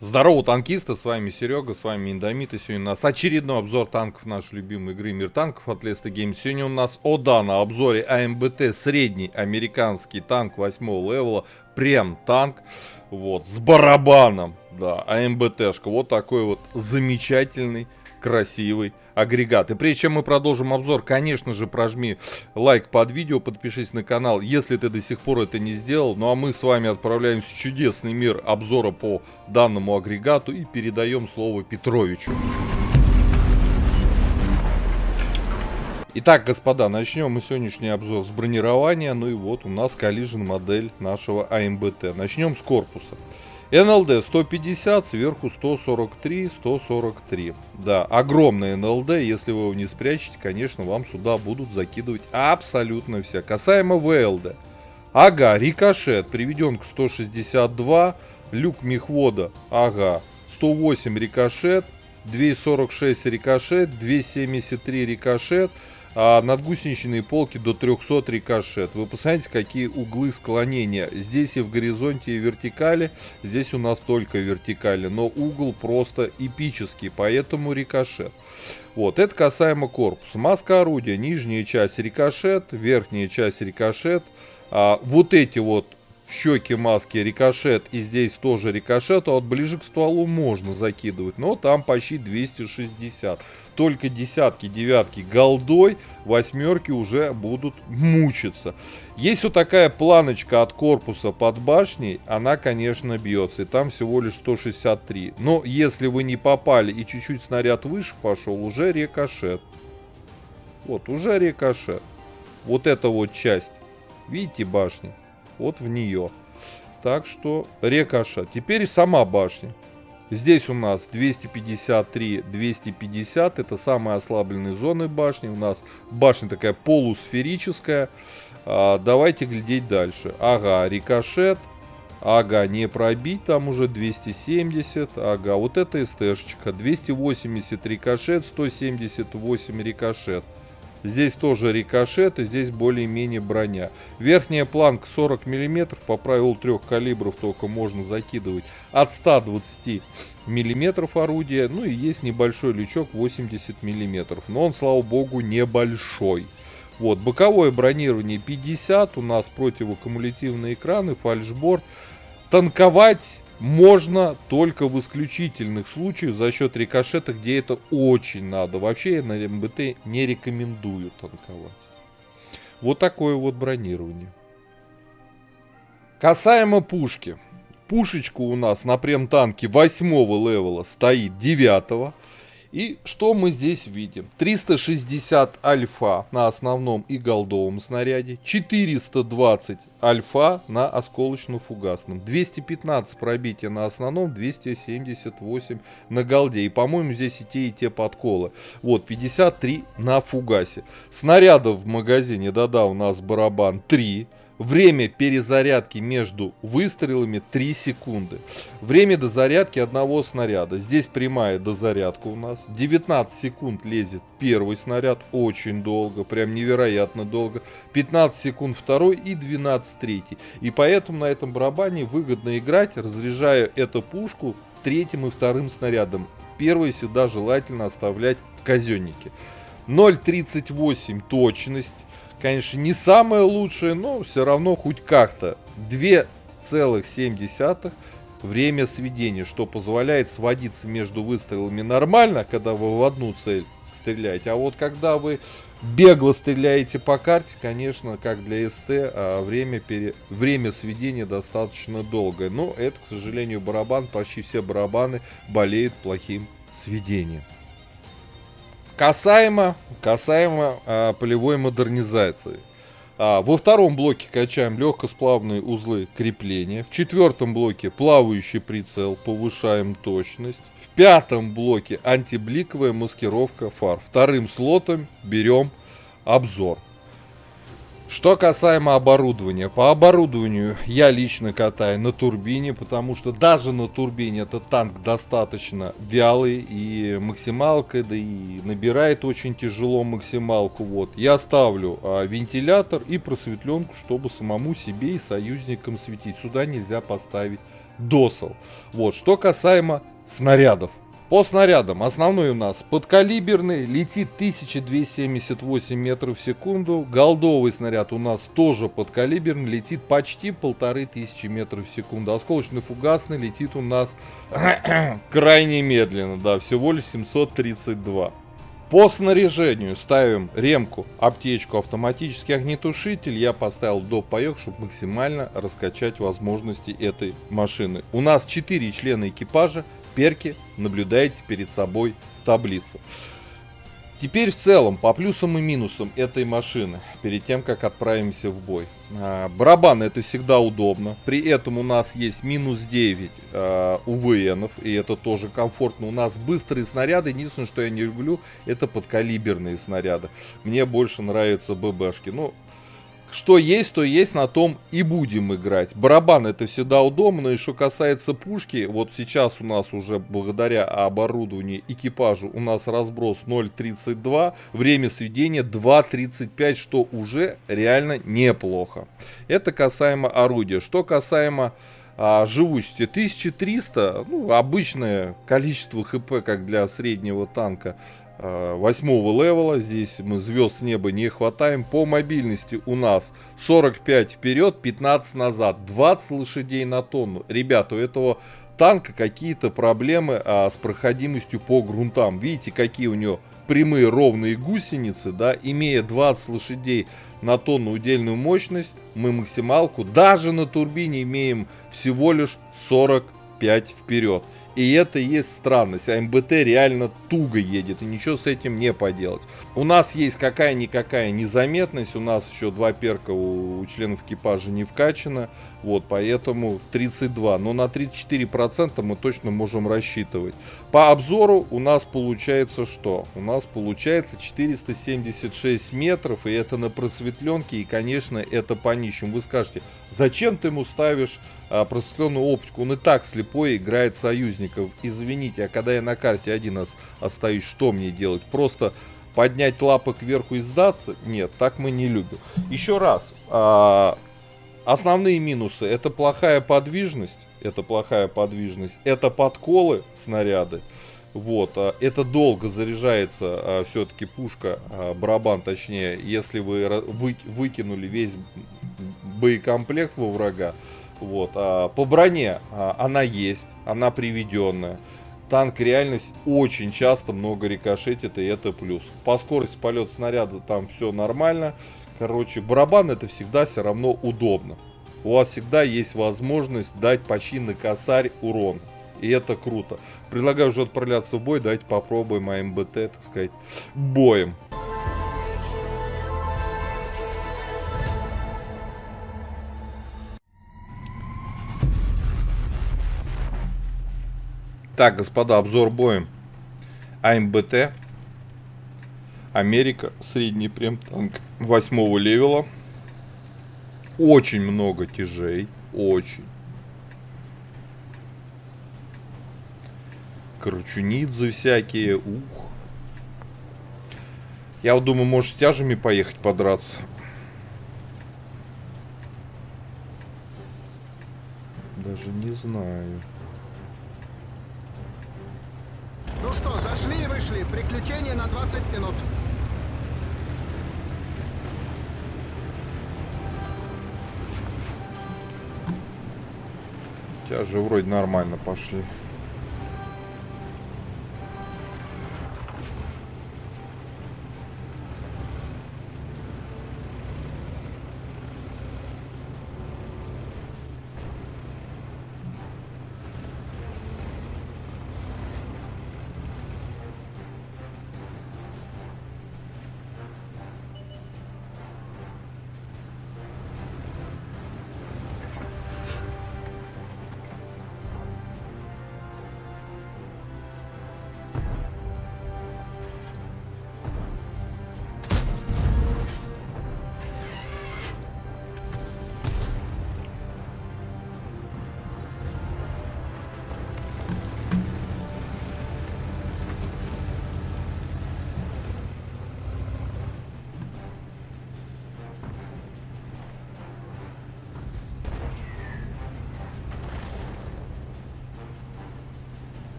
Здорово, танкисты, с вами Серега, с вами Индомит, и сегодня у нас очередной обзор танков нашей любимой игры Мир танков от Lesta Games. Сегодня у нас на обзоре АМБТ, средний американский танк 8 левела, прям танк, вот, с барабаном, да, АМБТшка, вот такой вот замечательный, красивый агрегат. И прежде чем мы продолжим обзор, конечно же, прожми лайк под видео, подпишись на канал, если ты до сих пор это не сделал. Ну а мы с вами отправляемся в чудесный мир обзора по данному агрегату и передаем слово Петровичу. Итак, господа, начнем мы сегодняшний обзор с бронирования. Ну и вот у нас коллижен модель нашего АМБТ. Начнем с корпуса. НЛД 150, сверху 143, 143. Да, огромный НЛД, если вы его не спрячете, конечно, вам сюда будут закидывать абсолютно все. Касаемо ВЛД. Ага, рикошет приведен к 162, люк мехвода, ага, 108 рикошет, 246 рикошет, 273 рикошет, а надгусеничные полки до 300 рикошет. Вы посмотрите, какие углы склонения. Здесь и в горизонте, и в вертикали. Здесь у нас только вертикали, но угол просто эпический, поэтому рикошет. Вот, это касаемо корпуса. Маска орудия, нижняя часть рикошет, верхняя часть рикошет. Вот эти вот щеки маски рикошет, и здесь тоже рикошет, а вот ближе к стволу можно закидывать, но там почти 260. Только десятки, девятки голдой, восьмерки уже будут мучиться. Есть вот такая планочка от корпуса под башней, она, конечно, бьется, и там всего лишь 163. Но если вы не попали и чуть-чуть снаряд выше пошел, уже рикошет. Вот, уже рикошет. Вот эта вот часть, видите, башня? Вот в нее. Так что рикошет. Теперь сама башня. Здесь у нас 253, 250. Это самые ослабленные зоны башни. У нас башня такая полусферическая. Давайте глядеть дальше. Ага, рикошет. Ага, не пробить. Там уже 270. Ага, вот это СТшечка. 280 рикошет, 178 рикошет. Здесь тоже рикошет, и здесь более-менее броня. Верхняя планка 40 мм, по правилу 3 калибров только можно закидывать от 120 мм орудия. Ну и есть небольшой лючок 80 мм, но он, слава богу, небольшой. Вот, боковое бронирование 50, у нас противокумулятивные экраны, фальшборд. Танковать можно только в исключительных случаях за счет рикошета, где это очень надо. Вообще я на МБТ не рекомендую танковать. Вот такое вот бронирование. Касаемо пушки. Пушечка у нас на прем-танке 8 левела стоит 9. И что мы здесь видим? 360 альфа на основном и голдовом снаряде, 420 альфа на осколочно-фугасном, 215 пробития на основном, 278 на голде. И, по-моему, здесь и те подколы. Вот, 53 на фугасе. Снарядов в магазине, да-да, у нас барабан 3. Время перезарядки между выстрелами 3 секунды. Время дозарядки одного снаряда. Здесь прямая дозарядка у нас. 19 секунд лезет первый снаряд. Очень долго. Прям невероятно долго. 15 секунд второй и 12 третий. И поэтому на этом барабане выгодно играть, разряжая эту пушку третьим и вторым снарядом. Первый всегда желательно оставлять в казеннике. 0,38 точность. Конечно, не самое лучшее, но все равно хоть как-то. 2,7 время сведения, что позволяет сводиться между выстрелами нормально, когда вы в одну цель стреляете. А вот когда вы бегло стреляете по карте, конечно, как для СТ, время сведения достаточно долгое. Но это, к сожалению, барабан, почти все барабаны болеют плохим сведением. Касаемо полевой модернизации. Во втором блоке качаем легкосплавные узлы крепления. В четвертом блоке плавающий прицел, повышаем точность. В пятом блоке антибликовая маскировка фар. Вторым слотом берем обзор. Что касаемо оборудования. По оборудованию я лично катаю на турбине, потому что даже на турбине этот танк достаточно вялый, и максималка, да и набирает очень тяжело максималку. Вот. Я ставлю вентилятор и просветленку, чтобы самому себе и союзникам светить. Сюда нельзя поставить досал. Вот, что касаемо снарядов. По снарядам основной у нас подкалиберный, летит 1278 метров в секунду. Голдовый снаряд у нас тоже подкалиберный, летит почти 1500 метров в секунду. Осколочно-фугасный летит у нас крайне медленно, да, всего лишь 732. По снаряжению ставим ремку, аптечку, автоматический огнетушитель. Я поставил доп. Паёк, чтобы максимально раскачать возможности этой машины. У нас 4 члена экипажа. Перки наблюдаете перед собой в таблице. Теперь в целом по плюсам и минусам этой машины, перед тем как отправимся в бой. Барабан это всегда удобно. При этом у нас есть минус 9 УВНов, и это тоже комфортно. У нас быстрые снаряды. Единственное, что я не люблю, это подкалиберные снаряды. Мне больше нравятся ББшки. Ну, что есть, то есть, на том и будем играть. Барабан это всегда удобно. И что касается пушки, вот сейчас у нас уже благодаря оборудованию экипажу у нас разброс 0.32, время сведения 2.35, что уже реально неплохо. Это касаемо орудия. Что касаемо живучести, 1300, ну, обычное количество хп, как для среднего танка. 8 левела, здесь мы звезд с неба не хватаем. По мобильности у нас 45 вперед, 15 назад, 20 лошадей на тонну. Ребята, у этого танка какие-то проблемы с проходимостью по грунтам. Видите, какие у него прямые ровные гусеницы, да, имея 20 лошадей на тонну удельную мощность, мы максималку даже на турбине имеем всего лишь 45 вперед. И это и есть странность. АМБТ реально туго едет, и ничего с этим не поделать. У нас есть какая-никакая незаметность. У нас еще 2 перка у членов экипажа не вкачано. Вот, поэтому 32. Но на 34% мы точно можем рассчитывать. По обзору у нас получается что? У нас получается 476 метров. И это на просветленке. И, конечно, это по нищим. Вы скажете, зачем ты ему ставишь просветленную оптику? Он и так слепой играет союзников. Извините, а когда я на карте один остаюсь, что мне делать? Просто поднять лапы кверху и сдаться? Нет, так мы не любим. Еще раз. Основные минусы. Это плохая подвижность. Это подколы снаряды. Вот, это долго заряжается все-таки пушка, барабан точнее, если вы выкинули весь боекомплект во врага. Вот, по броне она есть, она приведенная. Танк реально очень часто много рикошетит, и это плюс. По скорости полета снаряда там все нормально. Короче, барабан это всегда все равно удобно. У вас всегда есть возможность дать почти на косарь урон. И это круто. Предлагаю уже отправляться в бой. Давайте попробуем АМБТ, так сказать, боем. Так, господа, обзор боем. АМБТ. Америка. Средний прем-танк 8 левела. Очень много тяжей. Очень. Кручунидзе всякие. Ух. Я вот думаю, может, с тяжами поехать подраться. Даже не знаю. Ну что, зашли и вышли. Приключения на 20 минут. Тяжи вроде нормально пошли.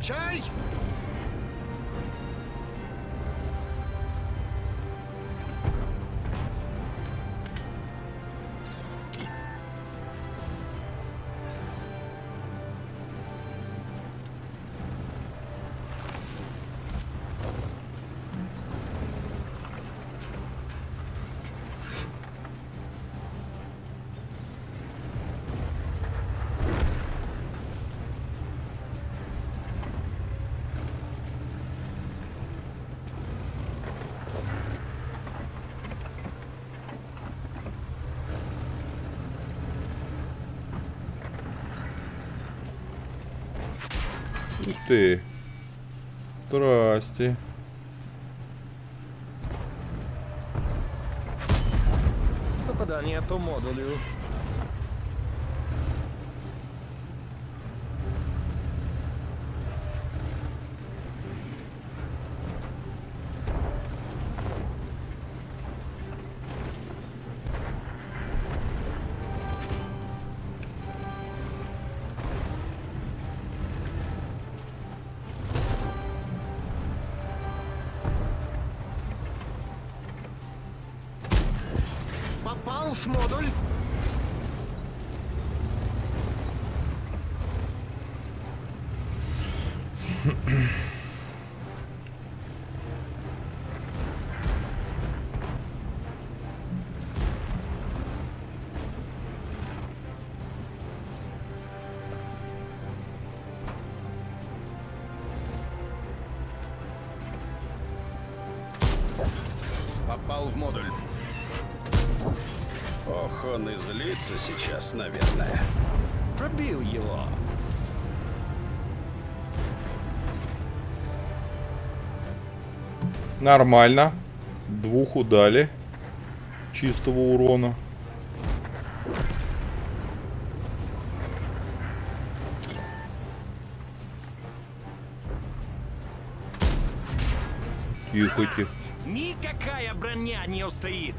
Чай! Ух ты. Здрасте. Попадание по модулю. Попал в модуль. Попал в модуль. Ох, он и злится сейчас, наверное. Пробил его. Нормально. Двух удали. Чистого урона. Тихо, тихо. Никакая броня не устоит.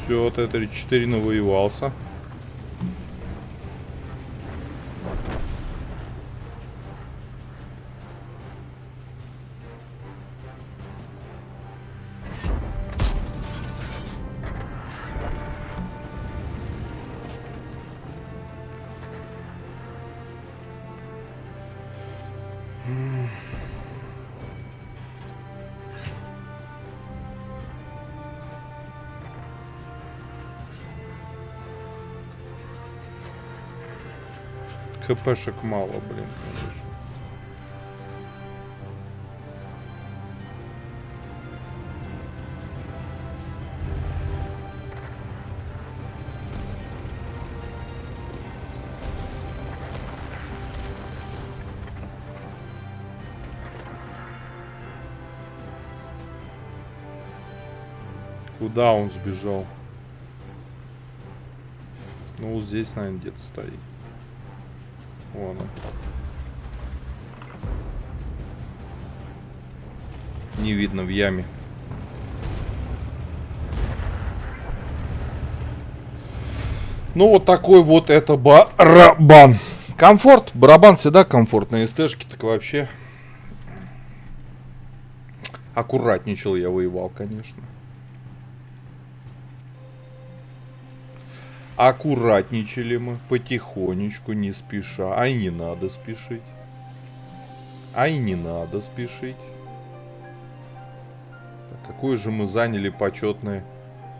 Все, Т-34 навоевался. ХПшек мало, блин, конечно. Куда он сбежал? Ну, вот здесь, наверное, где-то стоит. Вон он. Не видно в яме. Ну, вот такой вот это барабан. Комфорт. Барабан всегда комфортный. СТшки так вообще. Аккуратничал я, воевал, конечно. Аккуратничали мы, потихонечку, не спеша. А и не надо спешить. А и не надо спешить. Так, какое же мы заняли почетное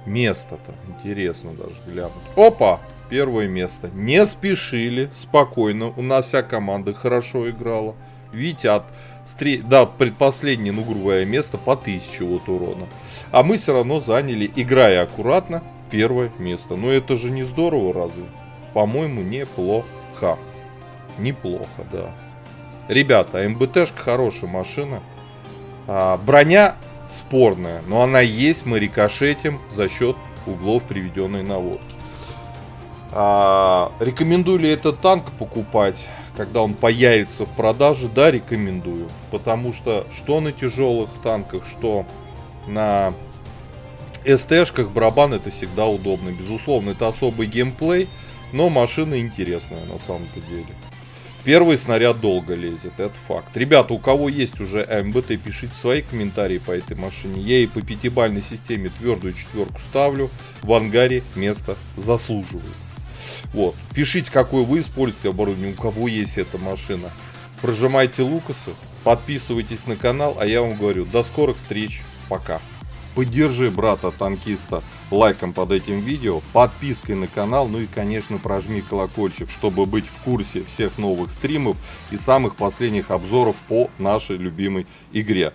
место-то? Интересно даже глянуть. Опа! Первое место. Не спешили, спокойно. У нас вся команда хорошо играла. Видите, предпоследнее, ну, грубо говоря, место по 1000 вот урона. А мы все равно заняли, играя аккуратно, первое место. Но это же не здорово, разве? По-моему, неплохо. Неплохо, да. Ребята, МБТшка хорошая машина. Броня спорная, но она есть, мы рикошетим за счет углов приведенной наводки. Рекомендую ли этот танк покупать? когда он появится в продаже, да, рекомендую. Потому что на тяжелых танках, что на СТ-шках барабан это всегда удобно. Безусловно, это особый геймплей, но машина интересная на самом-то деле. Первый снаряд долго лезет, это факт. Ребята, у кого есть уже АМБТ, пишите свои комментарии по этой машине. Я ей по 5-бальной системе твердую 4 ставлю. В ангаре место заслуживает. Вот. Пишите, какой вы используете оборудование, у кого есть эта машина. Прожимайте лукасы, подписывайтесь на канал, а я вам говорю, до скорых встреч, пока. Поддержи брата-танкиста лайком под этим видео, подпиской на канал, ну и, конечно, прожми колокольчик, чтобы быть в курсе всех новых стримов и самых последних обзоров по нашей любимой игре.